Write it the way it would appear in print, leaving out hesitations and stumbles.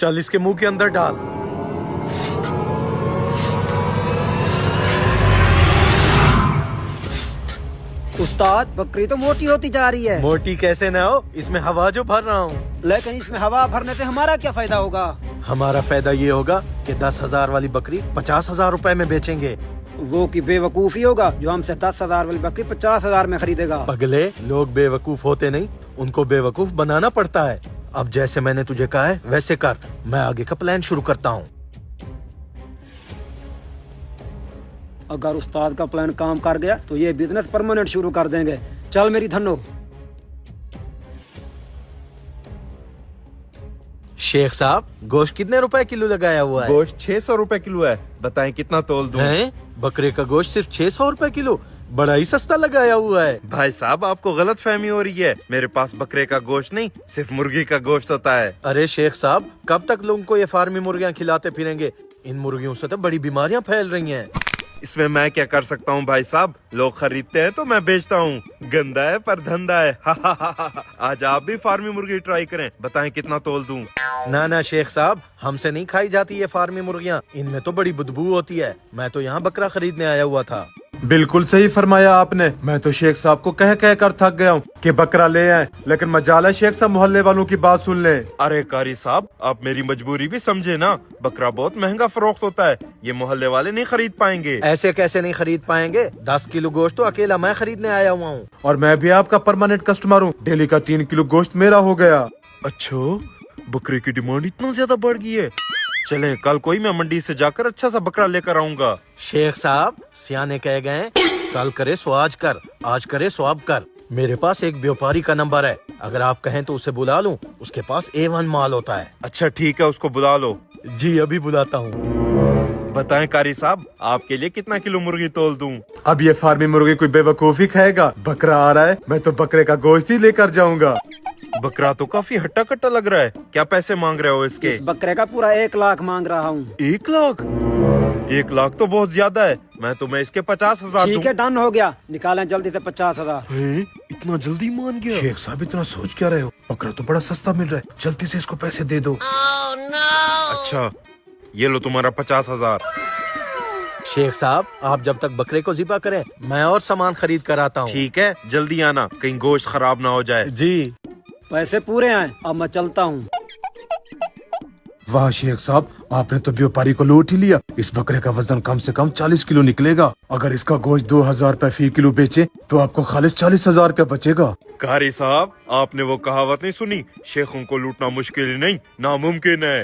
चल इसके मुंह के अंदर डाल। उस्ताद बकरी तो मोटी होती जा रही है। मोटी कैसे ना हो, इसमें हवा जो भर रहा हूँ। लेकिन इसमें हवा भरने से हमारा क्या फायदा होगा? हमारा फायदा ये होगा कि 10,000 वाली बकरी 50,000 रुपए में बेचेंगे। वो की बेवकूफी होगा जो हमसे 10,000 वाली बकरी 50,000 में खरीदेगा। पगले, लोग बेवकूफ होते नहीं, उनको बेवकूफ बनाना पड़ता है। अब जैसे मैंने तुझे कहा है वैसे कर, मैं आगे का प्लान शुरू करता हूँ। अगर उस्ताद का प्लान काम कर गया तो ये बिजनेस परमानेंट शुरू कर देंगे। चल मेरी धनो। शेख साहब, गोश्त कितने रुपए किलो लगाया हुआ है? गोश्त 600 रुपए किलो है, बताएं कितना तोल दूं? हैं? बकरे का गोश्त सिर्फ 600 रुपए किलो, बड़ा ही सस्ता लगाया हुआ है। भाई साहब आपको गलत फहमी हो रही है, मेरे पास बकरे का गोश्त नहीं सिर्फ मुर्गी का गोश्त होता है। अरे शेख साहब, कब तक लोगों को ये फार्मी मुर्गियां खिलाते फिरेंगे? इन मुर्गियों से तो बड़ी बीमारियां फैल रही हैं। इसमें मैं क्या कर सकता हूँ भाई साहब, लोग खरीदते हैं तो मैं बेचता हूँ। गंदा है पर धंधा है। आज आप भी फार्मी मुर्गी ट्राई करें, बताएं कितना तोल दूं? ना ना शेख साहब, हमसे नहीं खाई जाती ये फार्मी मुर्गियां, इनमें तो बड़ी बदबू होती है। मैं तो यहाँ बकरा खरीदने आया हुआ था। बिल्कुल सही फरमाया आपने। मैं तो शेख साहब को कह कह कर थक गया हूँ कि बकरा ले आए, लेकिन मजाल है शेख साहब मोहल्ले वालों की बात सुन ले। अरे कारी साहब, आप मेरी मजबूरी भी समझे ना, बकरा बहुत महंगा फरोख्त होता है, ये मोहल्ले वाले नहीं खरीद पाएंगे। ऐसे कैसे नहीं खरीद पाएंगे? 10 किलो गोश्त तो अकेला मैं खरीदने आया हुआ हूँ। और मैं भी आपका परमानेंट कस्टमर हूँ, डेली का 3 किलो गोश्त मेरा हो गया। अच्छा, बकरे की डिमांड इतना ज्यादा बढ़ गई है। चलें, कल कोई मैं मंडी से जाकर अच्छा सा बकरा लेकर आऊंगा। शेख साहब, सियाने कह गए कल करे सो आज कर, आज करे सो अब कर। मेरे पास एक व्यापारी का नंबर है, अगर आप कहें तो उसे बुला लूं, उसके पास A1 माल होता है। अच्छा ठीक है, उसको बुला लो। जी अभी बुलाता हूँ। बताएं कारी साहब, आपके लिए कितना किलो मुर्गी तोल दूं? अब ये फार्मी मुर्गी कोई बेवकूफी खाएगा? बकरा आ रहा है, मैं तो बकरे का गोश्त ही लेकर जाऊंगा। बकरा तो काफी हट्टा कट्टा लग रहा है, क्या पैसे मांग रहे हो इसके? इस बकरे का पूरा 1 लाख मांग रहा हूँ। 1 लाख? 1 लाख तो बहुत ज्यादा है, मैं तुम्हें इसके 50,000 दूं। ठीक है, डन हो गया। निकालें जल्दी से 50,000। हैं? इतना जल्दी मान गया? शेख साहब इतना सोच क्या रहे हो? बकरा तो बड़ा सस्ता मिल रहा है, जल्दी से इसको पैसे दे दो। अच्छा, ये लो तुम्हारा 50,000। शेख साहब, आप जब तक बकरे को ज़िबा करें, मैं और सामान खरीद कर आता हूँ। ठीक है, जल्दी आना, कहीं गोश्त खराब ना हो जाए। जी। पैसे पूरे आए, अब मैं चलता हूँ। वाह शेख साहब, आपने तो व्यापारी को लूट ही लिया। इस बकरे का वजन कम से कम 40 किलो निकलेगा। अगर इसका गोश्त 2,000 रुपए फी किलो बेचे तो आपको खालिस 40,000 रुपए बचेगा। कारी साहब, आपने वो कहावत नहीं सुनी, शेखों को लूटना मुश्किल ही नहीं नामुमकिन है।